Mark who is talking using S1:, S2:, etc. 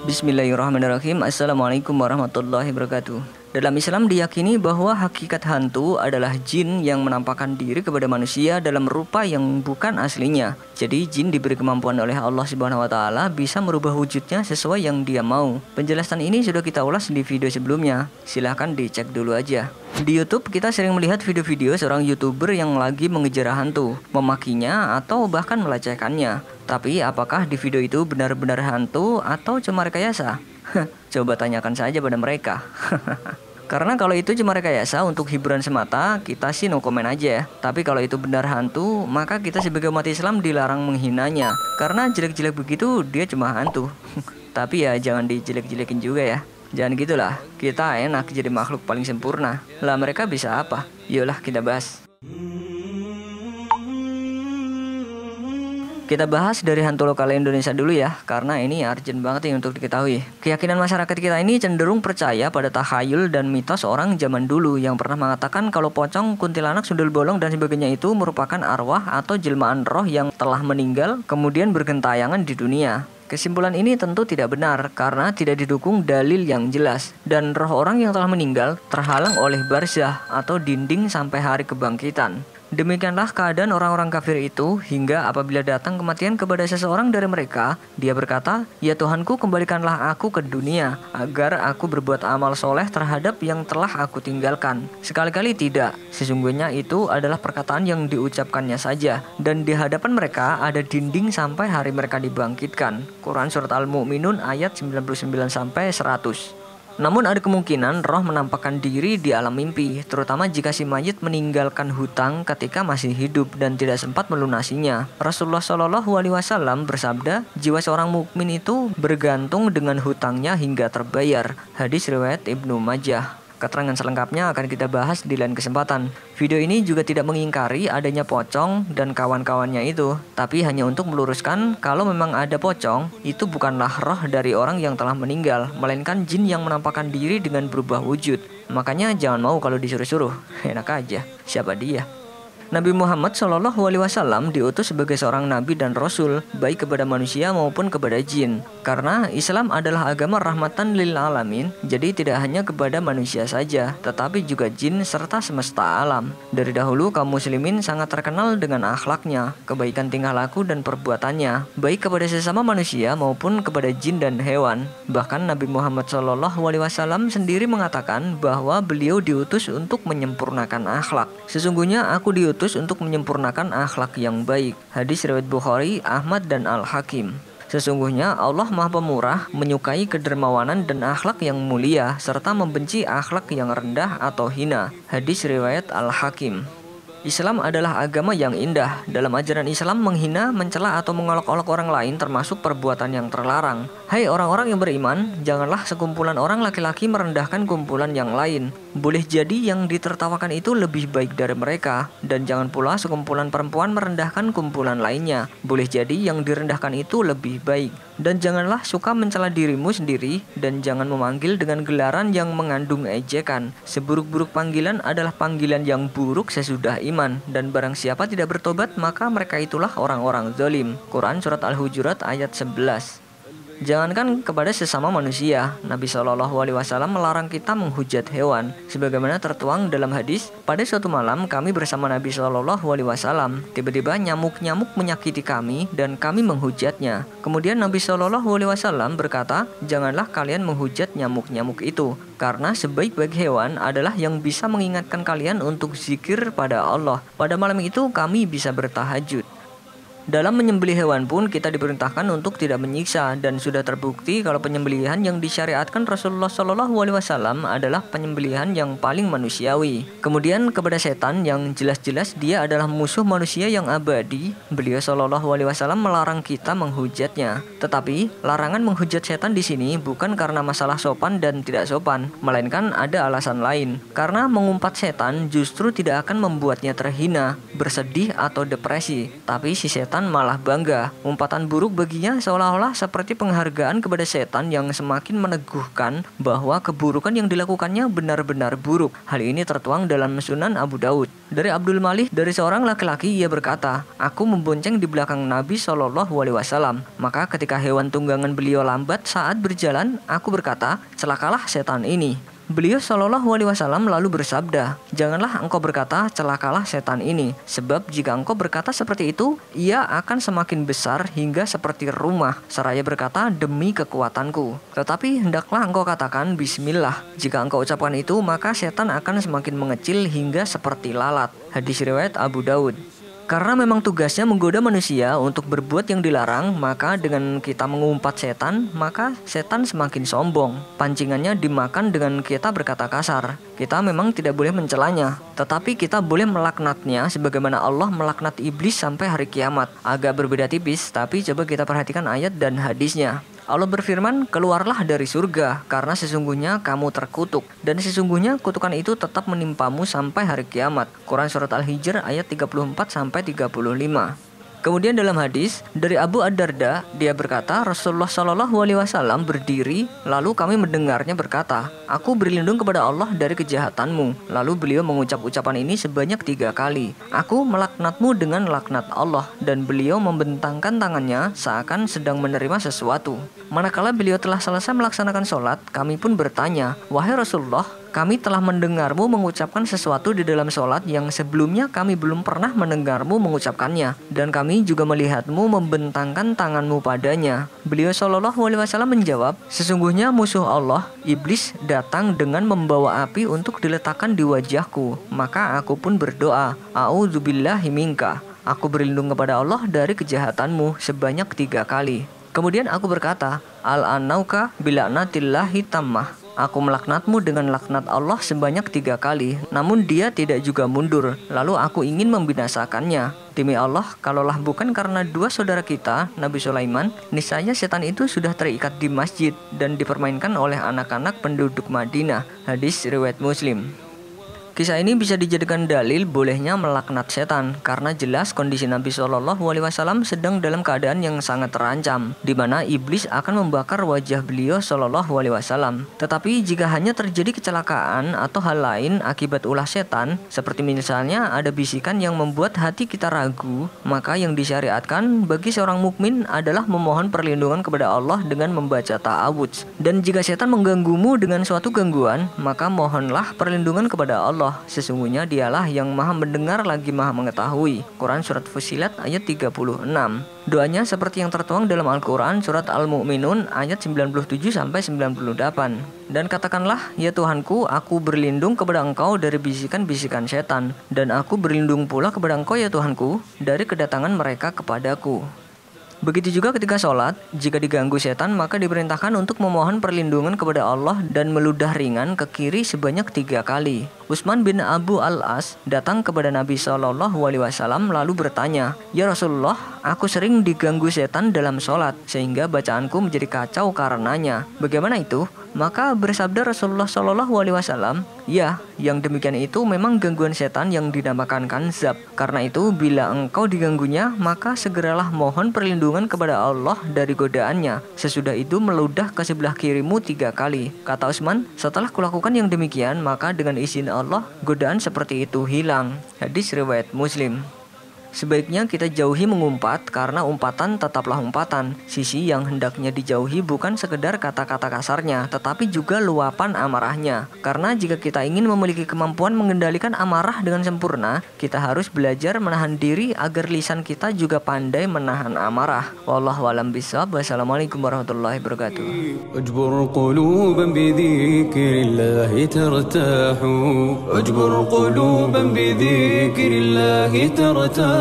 S1: Bismillahirrahmanirrahim. Assalamualaikum warahmatullahi wabarakatuh. Dalam Islam diyakini bahwa hakikat hantu adalah jin yang menampakkan diri kepada manusia dalam rupa yang bukan aslinya. Jadi jin diberi kemampuan oleh Allah Subhanahu wa taala bisa merubah wujudnya sesuai yang dia mau. Penjelasan ini sudah kita ulas di video sebelumnya. Silahkan dicek dulu aja. Di YouTube kita sering melihat video-video seorang YouTuber yang lagi mengejar hantu, memakinya atau bahkan melecehkannya. Tapi apakah di video itu benar-benar hantu atau cuma rekayasa? Coba tanyakan saja pada mereka. Karena kalau itu cuma rekayasa untuk hiburan semata, kita sih no comment aja ya. Tapi kalau itu benar hantu, maka kita sebagai umat Islam dilarang menghinanya. Karena jelek-jelek begitu, dia cuma hantu. Tapi ya jangan dijelek-jelekin juga ya. Jangan gitulah, kita enak jadi makhluk paling sempurna. Lah mereka bisa apa? Yolah kita bahas. Kita bahas dari hantu lokal Indonesia dulu ya, karena ini urgent banget nih untuk diketahui. Keyakinan masyarakat kita ini cenderung percaya pada takhayul dan mitos orang zaman dulu yang pernah mengatakan kalau pocong, kuntilanak, sundel bolong dan sebagainya itu merupakan arwah atau jelmaan roh yang telah meninggal kemudian bergentayangan di dunia. Kesimpulan ini tentu tidak benar karena tidak didukung dalil yang jelas dan roh orang yang telah meninggal terhalang oleh barzah atau dinding sampai hari kebangkitan. Demikianlah keadaan orang-orang kafir itu hingga apabila datang kematian kepada seseorang dari mereka, dia berkata, "Ya Tuhanku, kembalikanlah aku ke dunia agar aku berbuat amal soleh terhadap yang telah aku tinggalkan." Sekali-kali tidak, sesungguhnya itu adalah perkataan yang diucapkannya saja dan di hadapan mereka ada dinding sampai hari mereka dibangkitkan. Quran Surat Al-Mu'minun ayat 99-100. Namun ada kemungkinan roh menampakkan diri di alam mimpi, terutama jika si mayit meninggalkan hutang ketika masih hidup dan tidak sempat melunasinya. Rasulullah Shallallahu Alaihi Wasallam bersabda, jiwa seorang mukmin itu bergantung dengan hutangnya hingga terbayar. Hadis riwayat Ibnu Majah. Keterangan selengkapnya akan kita bahas di lain kesempatan. Video ini juga tidak mengingkari adanya pocong dan kawan-kawannya itu, tapi hanya untuk meluruskan kalau memang ada pocong, itu bukanlah roh dari orang yang telah meninggal, melainkan jin yang menampakkan diri dengan berubah wujud. Makanya jangan mau kalau disuruh-suruh, enak aja, siapa dia? Nabi Muhammad SAW diutus sebagai seorang nabi dan rasul, baik kepada manusia maupun kepada jin. Karena Islam adalah agama rahmatan lil alamin, jadi tidak hanya kepada manusia saja, tetapi juga jin serta semesta alam. Dari dahulu kaum muslimin sangat terkenal dengan akhlaknya, kebaikan tingkah laku dan perbuatannya, baik kepada sesama manusia maupun kepada jin dan hewan. Bahkan Nabi Muhammad SAW sendiri mengatakan bahwa beliau diutus untuk menyempurnakan akhlak. Sesungguhnya aku diutus untuk menyempurnakan akhlak yang baik. Hadis riwayat Bukhari, Ahmad dan Al-Hakim. Sesungguhnya Allah Maha Pemurah, menyukai kedermawanan dan akhlak yang mulia serta membenci akhlak yang rendah atau hina. Hadis riwayat Al-Hakim. Islam adalah agama yang indah. Dalam ajaran Islam menghina, mencela atau mengolok-olok orang lain termasuk perbuatan yang terlarang. Hai orang-orang yang beriman, janganlah sekumpulan orang laki-laki merendahkan kumpulan yang lain. Boleh jadi yang ditertawakan itu lebih baik dari mereka, dan jangan pula sekumpulan perempuan merendahkan kumpulan lainnya. Boleh jadi yang direndahkan itu lebih baik. Dan janganlah suka mencela dirimu sendiri, dan jangan memanggil dengan gelaran yang mengandung ejekan. Seburuk-buruk panggilan adalah panggilan yang buruk sesudah iman, dan barang siapa tidak bertobat maka mereka itulah orang-orang zalim. Quran Surat Al-Hujurat ayat 11. Jangankan kepada sesama manusia, Nabi SAW melarang kita menghujat hewan. Sebagaimana tertuang dalam hadis, pada suatu malam kami bersama Nabi SAW. Tiba-tiba nyamuk-nyamuk menyakiti kami dan kami menghujatnya. Kemudian Nabi SAW berkata, janganlah kalian menghujat nyamuk-nyamuk itu, karena sebaik-baik hewan adalah yang bisa mengingatkan kalian untuk zikir pada Allah. Pada malam itu kami bisa bertahajud. Dalam menyembelih hewan pun kita diperintahkan untuk tidak menyiksa, dan sudah terbukti kalau penyembelihan yang disyariatkan Rasulullah SAW adalah penyembelihan yang paling manusiawi. Kemudian kepada setan yang jelas-jelas dia adalah musuh manusia yang abadi, beliau SAW melarang kita menghujatnya. Tetapi larangan menghujat setan di sini bukan karena masalah sopan dan tidak sopan, melainkan ada alasan lain. Karena mengumpat setan justru tidak akan membuatnya terhina, bersedih atau depresi, tapi si setan setan malah bangga. Umpatan buruk baginya seolah-olah seperti penghargaan kepada setan yang semakin meneguhkan bahwa keburukan yang dilakukannya benar-benar buruk. Hal ini tertuang dalam Sunan Abu Daud. Dari Abdul Malik, dari seorang laki-laki, ia berkata, aku membonceng di belakang Nabi SAW. Maka ketika hewan tunggangan beliau lambat saat berjalan, aku berkata, celakalah setan ini. Beliau SAW lalu bersabda, janganlah engkau berkata celakalah setan ini, sebab jika engkau berkata seperti itu, ia akan semakin besar hingga seperti rumah, seraya berkata demi kekuatanku. Tetapi hendaklah engkau katakan bismillah. Jika engkau ucapkan itu, maka setan akan semakin mengecil hingga seperti lalat. Hadis riwayat Abu Daud. Karena memang tugasnya menggoda manusia untuk berbuat yang dilarang, maka dengan kita mengumpat setan, maka setan semakin sombong. Pancingannya dimakan dengan kita berkata kasar. Kita memang tidak boleh mencelanya, tetapi kita boleh melaknatnya sebagaimana Allah melaknat iblis sampai hari kiamat. Agak berbeda tipis, tapi coba kita perhatikan ayat dan hadisnya. Allah berfirman, keluarlah dari surga, karena sesungguhnya kamu terkutuk, dan sesungguhnya kutukan itu tetap menimpamu sampai hari kiamat. Quran Surat Al-Hijr ayat 34-35. Kemudian dalam hadis dari Abu Ad-Darda, dia berkata, Rasulullah SAW berdiri, lalu kami mendengarnya berkata, aku berlindung kepada Allah dari kejahatanmu. Lalu beliau mengucap ucapan ini sebanyak 3 kali. Aku melaknatmu dengan laknat Allah, dan beliau membentangkan tangannya seakan sedang menerima sesuatu. Manakala beliau telah selesai melaksanakan sholat, kami pun bertanya, wahai Rasulullah, kami telah mendengarmu mengucapkan sesuatu di dalam sholat yang sebelumnya kami belum pernah mendengarmu mengucapkannya, dan kami juga melihatmu membentangkan tanganmu padanya. Beliau SAW menjawab, sesungguhnya musuh Allah, iblis, datang dengan membawa api untuk diletakkan di wajahku. Maka aku pun berdoa, a'udzubillahi minka, aku berlindung kepada Allah dari kejahatanmu sebanyak 3 kali. Kemudian aku berkata, al-anauka bila'natillahi tammah, aku melaknatmu dengan laknat Allah sebanyak 3 kali, namun dia tidak juga mundur. Lalu aku ingin membinasakannya. Demi Allah, kalaulah bukan karena 2 saudara kita, Nabi Sulaiman, niscaya setan itu sudah terikat di masjid dan dipermainkan oleh anak-anak penduduk Madinah. Hadis riwayat Muslim. Kisah ini bisa dijadikan dalil bolehnya melaknat setan, karena jelas kondisi Nabi SAW sedang dalam keadaan yang sangat terancam, di mana iblis akan membakar wajah beliau SAW. Tetapi jika hanya terjadi kecelakaan atau hal lain akibat ulah setan, seperti misalnya ada bisikan yang membuat hati kita ragu, maka yang disyariatkan bagi seorang mukmin adalah memohon perlindungan kepada Allah dengan membaca ta'awudz. Dan jika setan mengganggumu dengan suatu gangguan, maka mohonlah perlindungan kepada Allah. Sesungguhnya dialah yang maha mendengar lagi maha mengetahui. Quran Surat Fussilat ayat 36. Doanya seperti yang tertuang dalam Al-Quran Surat Al-Mu'minun ayat 97-98. Dan katakanlah, ya Tuhanku, aku berlindung kepada Engkau dari bisikan-bisikan setan, dan aku berlindung pula kepada Engkau ya Tuhanku dari kedatangan mereka kepadaku. Begitu juga ketika sholat, jika diganggu setan maka diperintahkan untuk memohon perlindungan kepada Allah dan meludah ringan ke kiri sebanyak 3 kali. Utsman bin Abu al-As datang kepada Nabi SAW lalu bertanya, ya Rasulullah, aku sering diganggu setan dalam sholat sehingga bacaanku menjadi kacau karenanya. Bagaimana itu? Maka bersabda Rasulullah SAW, ya, yang demikian itu memang gangguan setan yang dinamakan kanzab. Karena itu bila engkau diganggunya, maka segeralah mohon perlindungan kepada Allah dari godaannya. Sesudah itu meludah ke sebelah kirimu 3 kali. Kata Utsman, setelah kulakukan yang demikian, maka dengan izin Allah, godaan seperti itu hilang. Hadis riwayat Muslim. Sebaiknya kita jauhi mengumpat, karena umpatan tetaplah umpatan. Sisi yang hendaknya dijauhi bukan sekedar kata-kata kasarnya, tetapi juga luapan amarahnya. Karena jika kita ingin memiliki kemampuan mengendalikan amarah dengan sempurna, kita harus belajar menahan diri agar lisan kita juga pandai menahan amarah. Wallahu a'lam bishawab. Wassalamualaikum warahmatullahi wabarakatuh.
S2: اجبر قلوبا بذكر الله ترتاح اجبر قلوبا بذكر الله ترتاح